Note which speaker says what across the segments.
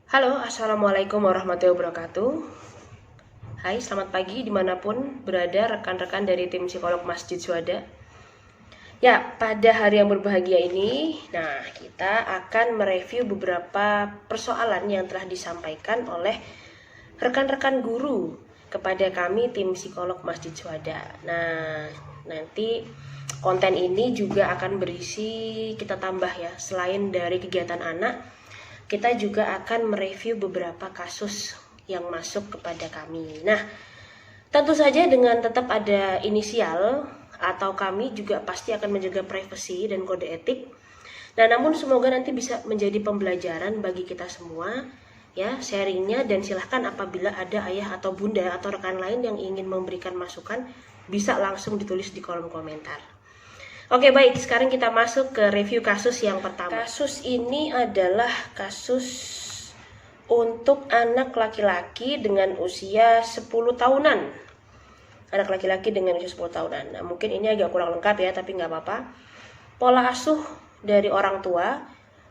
Speaker 1: Halo, Assalamualaikum warahmatullahi wabarakatuh. Hai, selamat pagi dimanapun berada rekan-rekan dari tim psikolog Masjid Syuhada. Ya, pada hari yang berbahagia ini, kita akan mereview beberapa persoalan yang telah disampaikan oleh rekan-rekan guru kepada kami tim psikolog Masjid Syuhada. Nanti konten ini juga akan berisi, kita tambah ya, selain dari kegiatan anak, kita juga akan mereview beberapa kasus yang masuk kepada kami. Nah, tentu saja dengan tetap ada inisial atau kami juga pasti akan menjaga privasi dan kode etik. Nah, namun semoga nanti bisa menjadi pembelajaran bagi kita semua ya, sharingnya, dan silahkan apabila ada ayah atau bunda atau rekan lain yang ingin memberikan masukan bisa langsung ditulis di kolom komentar. Oke, baik, sekarang kita masuk ke review kasus yang pertama. Kasus ini adalah kasus untuk anak laki-laki dengan usia 10 tahunan. Anak laki-laki dengan usia 10 tahunan. Nah, mungkin ini agak kurang lengkap ya, tapi nggak apa-apa. Pola asuh dari orang tua.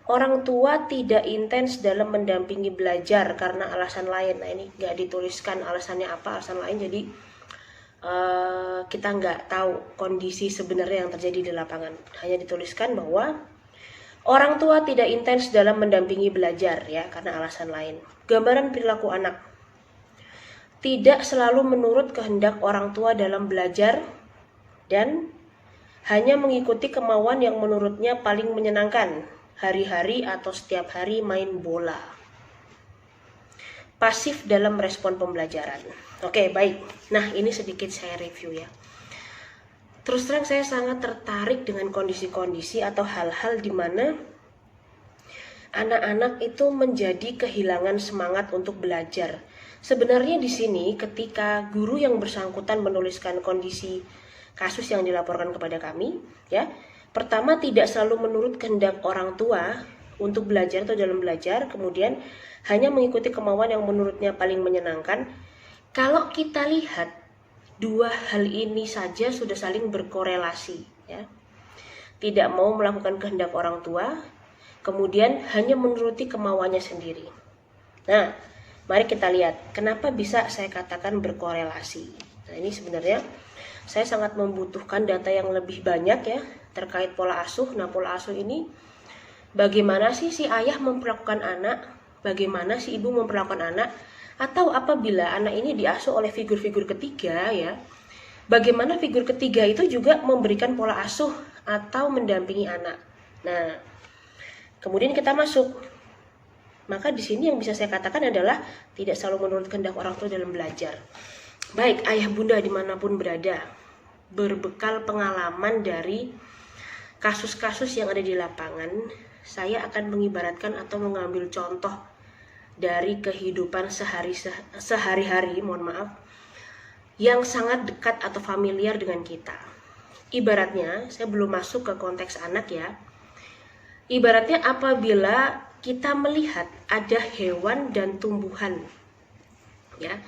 Speaker 1: Orang tua tidak intens dalam mendampingi belajar karena alasan lain. Nah, ini nggak dituliskan alasannya apa, alasan lain, jadi kita nggak tahu kondisi sebenarnya yang terjadi di lapangan. Hanya dituliskan bahwa orang tua tidak intens dalam mendampingi belajar ya karena alasan lain. Gambaran perilaku anak tidak selalu menurut kehendak orang tua dalam belajar dan hanya mengikuti kemauan yang menurutnya paling menyenangkan, hari-hari atau setiap hari main bola. Pasif dalam respon pembelajaran. Oke, baik. Nah, ini sedikit saya review ya. Terus terang saya sangat tertarik dengan kondisi-kondisi atau hal-hal di mana anak-anak itu menjadi kehilangan semangat untuk belajar. Sebenarnya di sini ketika guru yang bersangkutan menuliskan kondisi kasus yang dilaporkan kepada kami, ya, pertama tidak selalu menurut kehendak orang tua untuk belajar atau dalam belajar, kemudian hanya mengikuti kemauan yang menurutnya paling menyenangkan. Kalau kita lihat, dua hal ini saja sudah saling berkorelasi ya. Tidak mau melakukan kehendak orang tua, kemudian hanya menuruti kemauannya sendiri. Nah, mari kita lihat kenapa bisa saya katakan berkorelasi. Nah, ini sebenarnya saya sangat membutuhkan data yang lebih banyak ya terkait pola asuh. Nah, pola asuh ini bagaimana sih si ayah memperlakukan anak, bagaimana si ibu memperlakukan anak, atau apabila anak ini diasuh oleh figur-figur ketiga ya, bagaimana figur ketiga itu juga memberikan pola asuh atau mendampingi anak. Nah, kemudian kita masuk. Maka di sini yang bisa saya katakan adalah tidak selalu menurut kehendak orang tua dalam belajar. Baik, ayah bunda dimanapun berada, berbekal pengalaman dari kasus-kasus yang ada di lapangan, saya akan mengibaratkan atau mengambil contoh dari kehidupan sehari-hari, yang sangat dekat atau familiar dengan kita. Ibaratnya, saya belum masuk ke konteks anak ya. Ibaratnya apabila kita melihat ada hewan dan tumbuhan, ya,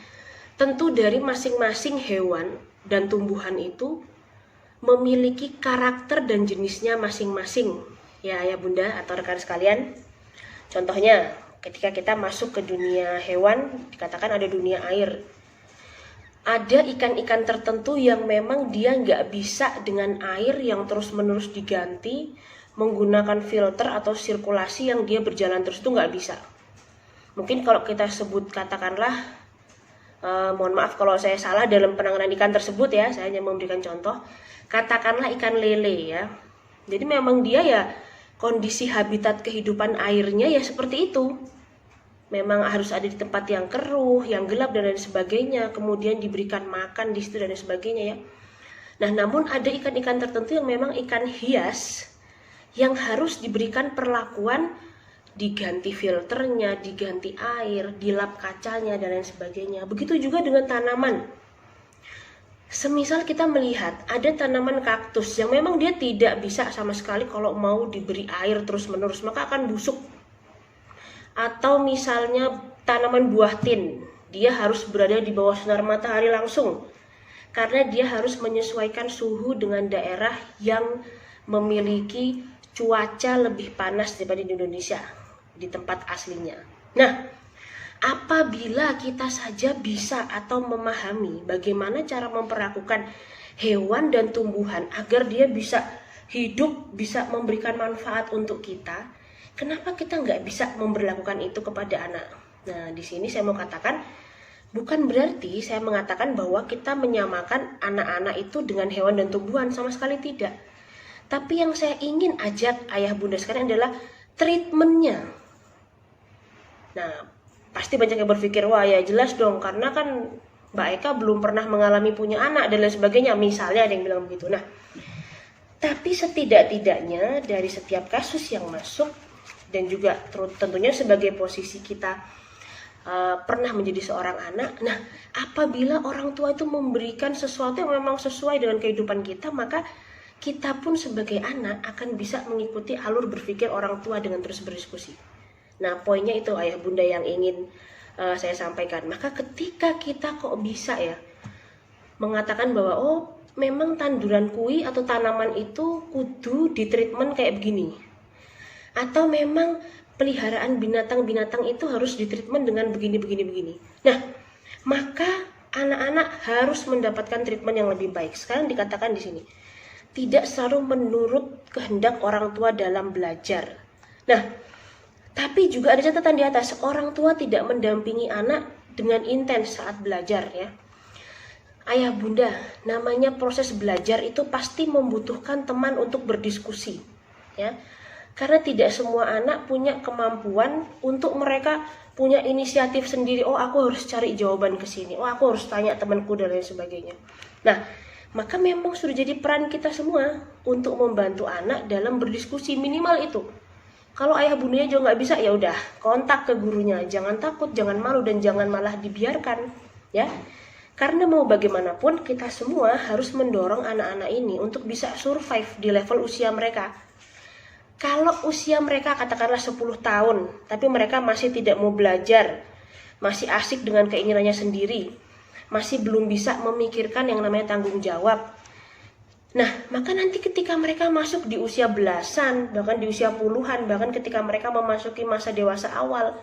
Speaker 1: tentu dari masing-masing hewan dan tumbuhan itu memiliki karakter dan jenisnya masing-masing, ya ayah bunda atau rekan sekalian. Contohnya, ketika kita masuk ke dunia hewan, dikatakan ada dunia air. Ada ikan-ikan tertentu yang memang dia nggak bisa dengan air yang terus-menerus diganti, menggunakan filter atau sirkulasi yang dia berjalan terus, itu nggak bisa. Mungkin kalau kita sebut katakanlah, mohon maaf kalau saya salah dalam penanganan ikan tersebut ya, saya hanya memberikan contoh, katakanlah ikan lele ya. Jadi memang dia ya kondisi habitat kehidupan airnya ya seperti itu. Memang harus ada di tempat yang keruh, yang gelap dan lain sebagainya, kemudian diberikan makan di situ dan lain sebagainya ya. Nah, namun ada ikan-ikan tertentu yang memang ikan hias yang harus diberikan perlakuan, diganti filternya, diganti air, dilap kacanya dan lain sebagainya. Begitu juga dengan tanaman. Semisal kita melihat ada tanaman kaktus yang memang dia tidak bisa sama sekali kalau mau diberi air terus-menerus, maka akan busuk. Atau misalnya tanaman buah tin, dia harus berada di bawah sinar matahari langsung, karena dia harus menyesuaikan suhu dengan daerah yang memiliki cuaca lebih panas daripada di Indonesia, di tempat aslinya. Nah, Apabila kita saja bisa atau memahami bagaimana cara memperlakukan hewan dan tumbuhan agar dia bisa hidup, bisa memberikan manfaat untuk kita, kenapa kita nggak bisa memperlakukan itu kepada anak? Nah, di sini saya mau katakan, bukan berarti saya mengatakan bahwa kita menyamakan anak-anak itu dengan hewan dan tumbuhan, sama sekali tidak. Tapi yang saya ingin ajak ayah bunda sekarang adalah treatmentnya. Nah, pasti banyak yang berpikir, wah ya jelas dong, karena kan Mbak Eka belum pernah mengalami punya anak dan lain sebagainya, misalnya ada yang bilang begitu. Nah, tapi setidak-tidaknya dari setiap kasus yang masuk, dan juga tentunya sebagai posisi kita pernah menjadi seorang anak, nah apabila orang tua itu memberikan sesuatu yang memang sesuai dengan kehidupan kita, maka kita pun sebagai anak akan bisa mengikuti alur berpikir orang tua dengan terus berdiskusi. Nah, poinnya itu ayah bunda yang ingin saya sampaikan. Maka ketika kita kok bisa ya mengatakan bahwa oh memang tanduran kui atau tanaman itu kudu ditreatment kayak begini, atau memang peliharaan binatang-binatang itu harus ditreatment dengan begini. Nah, maka anak-anak harus mendapatkan treatment yang lebih baik. Sekarang dikatakan di sini, tidak selalu menurut kehendak orang tua dalam belajar. Nah, tapi juga ada catatan di atas, orang tua tidak mendampingi anak dengan intens saat belajar ya. Ayah bunda, namanya proses belajar itu pasti membutuhkan teman untuk berdiskusi ya. Karena tidak semua anak punya kemampuan untuk mereka punya inisiatif sendiri. Oh, aku harus cari jawaban ke sini. Oh, aku harus tanya temanku dan lain sebagainya. Nah, maka memang sudah jadi peran kita semua untuk membantu anak dalam berdiskusi, minimal itu. Kalau ayah bundanya juga nggak bisa, ya udah kontak ke gurunya. Jangan takut, jangan malu, dan jangan malah dibiarkan, ya. Karena mau bagaimanapun kita semua harus mendorong anak-anak ini untuk bisa survive di level usia mereka. Kalau usia mereka katakanlah 10 tahun, tapi mereka masih tidak mau belajar, masih asik dengan keinginannya sendiri, masih belum bisa memikirkan yang namanya tanggung jawab. Nah, maka nanti ketika mereka masuk di usia belasan, bahkan di usia puluhan, bahkan ketika mereka memasuki masa dewasa awal,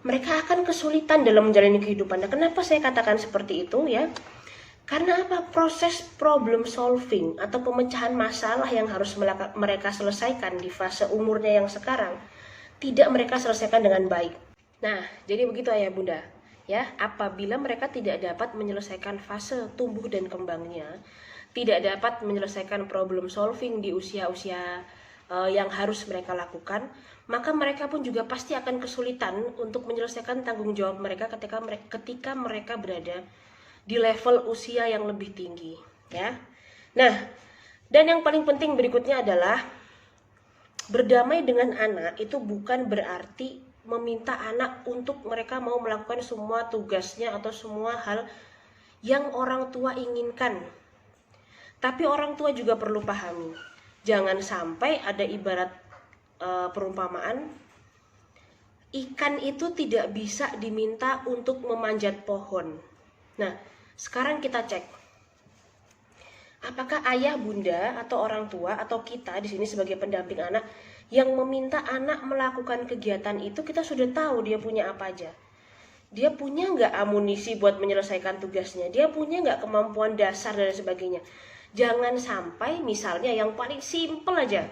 Speaker 1: mereka akan kesulitan dalam menjalani kehidupan. Nah, kenapa saya katakan seperti itu ya? Karena apa? Proses problem solving atau pemecahan masalah yang harus mereka selesaikan di fase umurnya yang sekarang, tidak mereka selesaikan dengan baik. Nah, jadi begitu ayah bunda. Ya, apabila mereka tidak dapat menyelesaikan fase tumbuh dan kembangnya, tidak dapat menyelesaikan problem solving di usia-usia yang harus mereka lakukan, maka mereka pun juga pasti akan kesulitan untuk menyelesaikan tanggung jawab mereka ketika mereka berada di level usia yang lebih tinggi, ya. Nah, dan yang paling penting berikutnya adalah berdamai dengan anak itu bukan berarti meminta anak untuk mereka mau melakukan semua tugasnya atau semua hal yang orang tua inginkan. Tapi orang tua juga perlu pahami, jangan sampai ada ibarat perumpamaan, ikan itu tidak bisa diminta untuk memanjat pohon. Nah, sekarang kita cek, apakah ayah bunda atau orang tua atau kita di sini sebagai pendamping anak yang meminta anak melakukan kegiatan itu, kita sudah tahu dia punya apa aja. Dia punya nggak amunisi buat menyelesaikan tugasnya, dia punya nggak kemampuan dasar dan sebagainya. Jangan sampai misalnya yang paling simpel aja,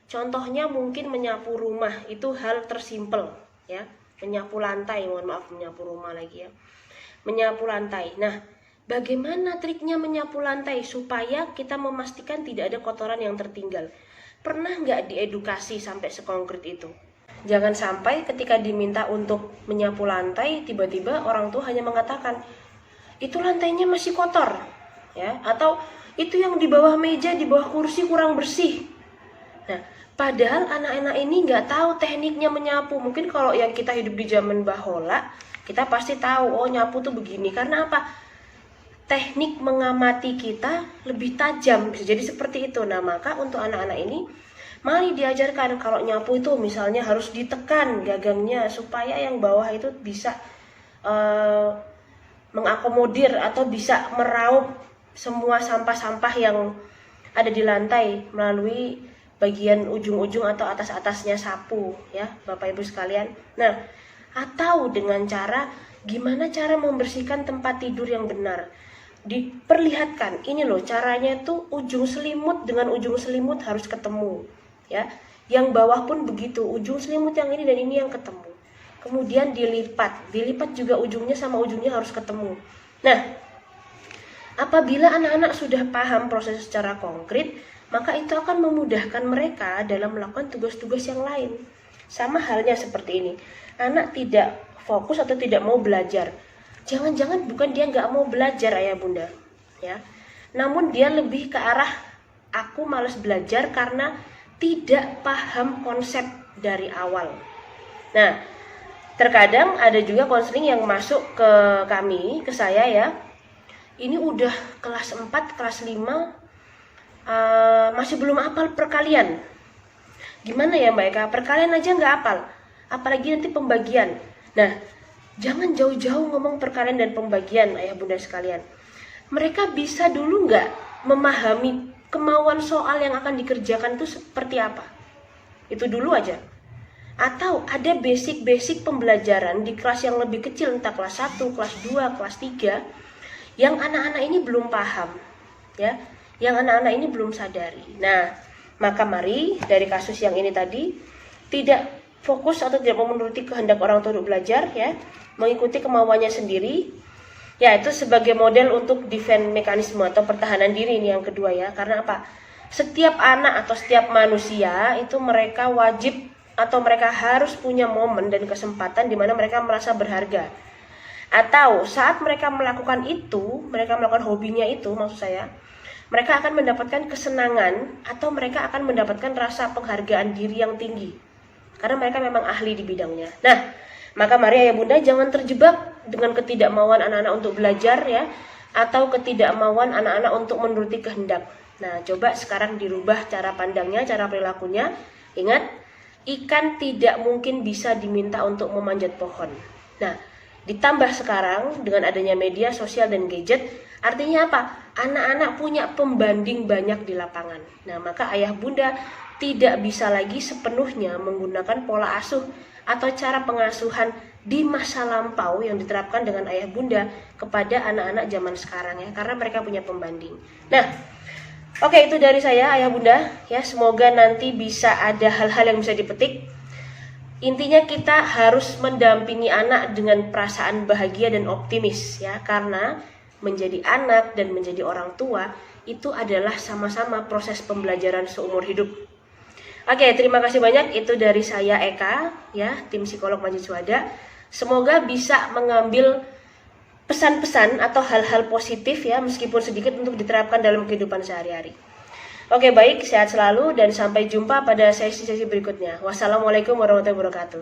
Speaker 1: contohnya mungkin menyapu rumah, itu hal tersimpel ya, menyapu lantai, mohon maaf menyapu rumah lagi ya, menyapu lantai. Nah, bagaimana triknya menyapu lantai supaya kita memastikan tidak ada kotoran yang tertinggal? Pernah nggak diedukasi sampai sekonkret itu? Jangan sampai ketika diminta untuk menyapu lantai, tiba-tiba orang tua hanya mengatakan, itu lantainya masih kotor, ya, atau itu yang di bawah meja, di bawah kursi kurang bersih. Nah, padahal anak-anak ini nggak tahu tekniknya menyapu. Mungkin kalau yang kita hidup di zaman bahola, kita pasti tahu, oh nyapu tuh begini. Karena apa? Teknik mengamati kita lebih tajam, bisa jadi seperti itu. Nah, maka untuk anak-anak ini, mari diajarkan kalau nyapu itu misalnya harus ditekan gagangnya supaya yang bawah itu bisa mengakomodir atau bisa meraup semua sampah-sampah yang ada di lantai melalui bagian ujung-ujung atau atas-atasnya sapu ya, Bapak Ibu sekalian. Nah, atau dengan cara gimana cara membersihkan tempat tidur yang benar. Diperlihatkan, ini loh caranya tuh ujung selimut dengan ujung selimut harus ketemu, ya. Yang bawah pun begitu, ujung selimut yang ini dan ini yang ketemu. Kemudian dilipat juga ujungnya sama ujungnya harus ketemu. Nah, apabila anak-anak sudah paham proses secara konkret, maka itu akan memudahkan mereka dalam melakukan tugas-tugas yang lain. Sama halnya seperti ini, anak tidak fokus atau tidak mau belajar. Jangan-jangan bukan dia nggak mau belajar ayah bunda, ya. Namun dia lebih ke arah aku malas belajar karena tidak paham konsep dari awal. Nah, terkadang ada juga konseling yang masuk ke kami, ke saya ya. Ini udah kelas 4, kelas 5, masih belum hafal perkalian. Gimana ya Mbak Eka? Perkalian aja nggak hafal, apalagi nanti pembagian. Nah, jangan jauh-jauh ngomong perkalian dan pembagian ayah bunda sekalian. Mereka bisa dulu nggak memahami kemauan soal yang akan dikerjakan itu seperti apa? Itu dulu aja. Atau ada basic-basic pembelajaran di kelas yang lebih kecil, entah kelas 1, kelas 2, kelas 3, yang anak-anak ini belum paham, ya, yang anak-anak ini belum sadari. Nah, maka mari dari kasus yang ini tadi, tidak fokus atau tidak menuruti kehendak orang tua untuk belajar, ya, mengikuti kemauannya sendiri, ya, itu sebagai model untuk defense mekanisme atau pertahanan diri ini yang kedua ya. Karena apa? Setiap anak atau setiap manusia itu mereka wajib atau mereka harus punya momen dan kesempatan di mana mereka merasa berharga. Atau saat mereka melakukan itu, mereka melakukan hobinya itu, maksud saya, mereka akan mendapatkan kesenangan atau mereka akan mendapatkan rasa penghargaan diri yang tinggi. Karena mereka memang ahli di bidangnya. Nah, maka mari ayah bunda jangan terjebak dengan ketidakmauan anak-anak untuk belajar ya, atau ketidakmauan anak-anak untuk menuruti kehendak. Nah, coba sekarang dirubah cara pandangnya, cara perilakunya. Ingat, ikan tidak mungkin bisa diminta untuk memanjat pohon. Nah, ditambah sekarang dengan adanya media sosial dan gadget, artinya apa? Anak-anak punya pembanding banyak di lapangan. Nah, maka ayah bunda tidak bisa lagi sepenuhnya menggunakan pola asuh atau cara pengasuhan di masa lampau yang diterapkan dengan ayah bunda kepada anak-anak zaman sekarang ya, karena mereka punya pembanding. Nah, oke, itu dari saya ayah bunda ya, semoga nanti bisa ada hal-hal yang bisa dipetik. Intinya kita harus mendampingi anak dengan perasaan bahagia dan optimis ya, karena menjadi anak dan menjadi orang tua itu adalah sama-sama proses pembelajaran seumur hidup. Oke, terima kasih banyak. Itu dari saya Eka ya, tim psikolog Majiswada. Semoga bisa mengambil pesan-pesan atau hal-hal positif ya, meskipun sedikit, untuk diterapkan dalam kehidupan sehari-hari. Oke, baik, sehat selalu dan sampai jumpa pada sesi-sesi berikutnya. Wassalamualaikum warahmatullahi wabarakatuh.